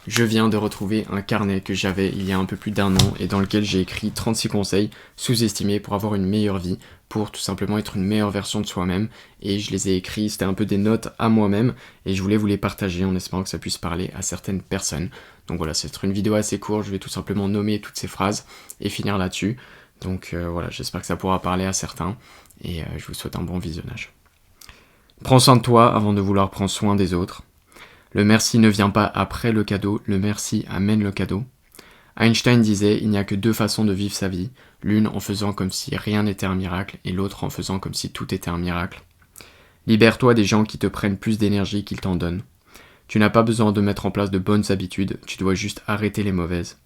Je viens de retrouver un carnet que j'avais il y a un peu plus d'un an et dans lequel j'ai écrit 36 conseils sous-estimés pour avoir une meilleure vie, pour tout simplement être une meilleure version de soi-même. Et je les ai écrits, c'était un peu des notes à moi-même et je voulais vous les partager en espérant que ça puisse parler à certaines personnes. Donc voilà, c'est une vidéo assez courte, je vais tout simplement nommer toutes ces phrases et finir là-dessus. Donc voilà, j'espère que ça pourra parler à certains et je vous souhaite un bon visionnage. Prends soin de toi avant de vouloir prendre soin des autres. Le merci ne vient pas après le cadeau, le merci amène le cadeau. Einstein disait, il n'y a que deux façons de vivre sa vie, l'une en faisant comme si rien n'était un miracle et l'autre en faisant comme si tout était un miracle. Libère-toi des gens qui te prennent plus d'énergie qu'ils t'en donnent. Tu n'as pas besoin de mettre en place de bonnes habitudes, tu dois juste arrêter les mauvaises.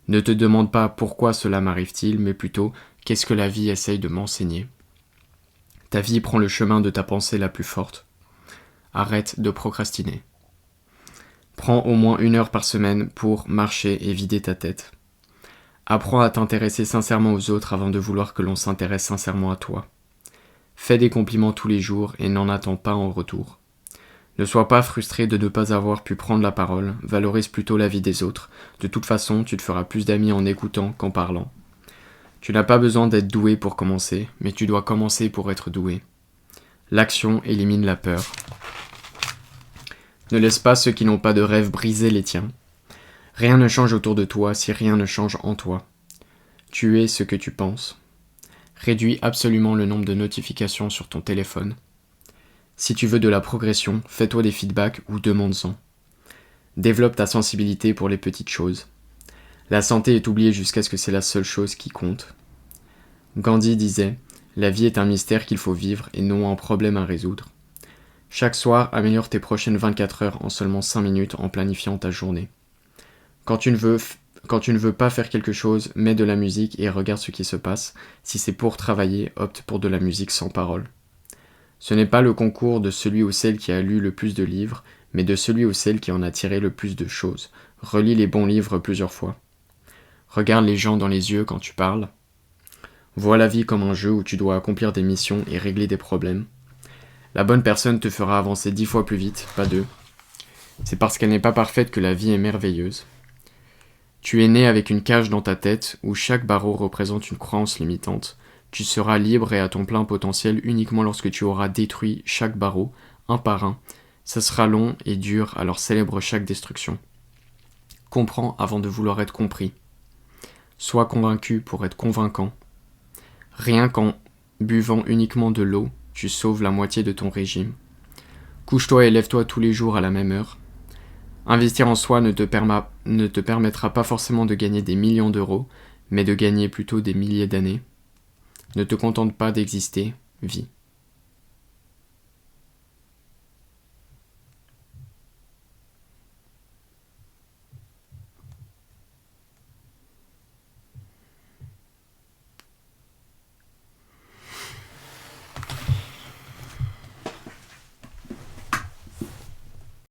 Ne te demande pas pourquoi cela m'arrive-t-il, mais plutôt qu'est-ce que la vie essaye de m'enseigner. Ta vie prend le chemin de ta pensée la plus forte. Arrête de procrastiner. Prends au moins 1 heure par semaine pour marcher et vider ta tête. Apprends à t'intéresser sincèrement aux autres avant de vouloir que l'on s'intéresse sincèrement à toi. Fais des compliments tous les jours et n'en attends pas en retour. Ne sois pas frustré de ne pas avoir pu prendre la parole, valorise plutôt la vie des autres. De toute façon, tu te feras plus d'amis en écoutant qu'en parlant. Tu n'as pas besoin d'être doué pour commencer, mais tu dois commencer pour être doué. L'action élimine la peur. Ne laisse pas ceux qui n'ont pas de rêve briser les tiens. Rien ne change autour de toi si rien ne change en toi. Tu es ce que tu penses. Réduis absolument le nombre de notifications sur ton téléphone. Si tu veux de la progression, fais-toi des feedbacks ou demande-en. Développe ta sensibilité pour les petites choses. La santé est oubliée jusqu'à ce que c'est la seule chose qui compte. Gandhi disait « La vie est un mystère qu'il faut vivre et non un problème à résoudre ». Chaque soir, améliore tes prochaines 24 heures en seulement 5 minutes en planifiant ta journée. Quand tu ne veux pas faire quelque chose, mets de la musique et regarde ce qui se passe. Si c'est pour travailler, opte pour de la musique sans parole. Ce n'est pas le concours de celui ou celle qui a lu le plus de livres, mais de celui ou celle qui en a tiré le plus de choses. Relis les bons livres plusieurs fois. Regarde les gens dans les yeux quand tu parles. Vois la vie comme un jeu où tu dois accomplir des missions et régler des problèmes. La bonne personne te fera avancer 10 fois plus vite, pas 2. C'est parce qu'elle n'est pas parfaite que la vie est merveilleuse. Tu es né avec une cage dans ta tête où chaque barreau représente une croyance limitante. Tu seras libre et à ton plein potentiel uniquement lorsque tu auras détruit chaque barreau, un par un. Ça sera long et dur, alors célèbre chaque destruction. Comprends avant de vouloir être compris. Sois convaincu pour être convaincant. Rien qu'en buvant uniquement de l'eau, tu sauves la moitié de ton régime. Couche-toi et lève-toi tous les jours à la même heure. Investir en soi ne te permettra pas forcément de gagner des millions d'euros, mais de gagner plutôt des milliers d'années. Ne te contente pas d'exister, vis.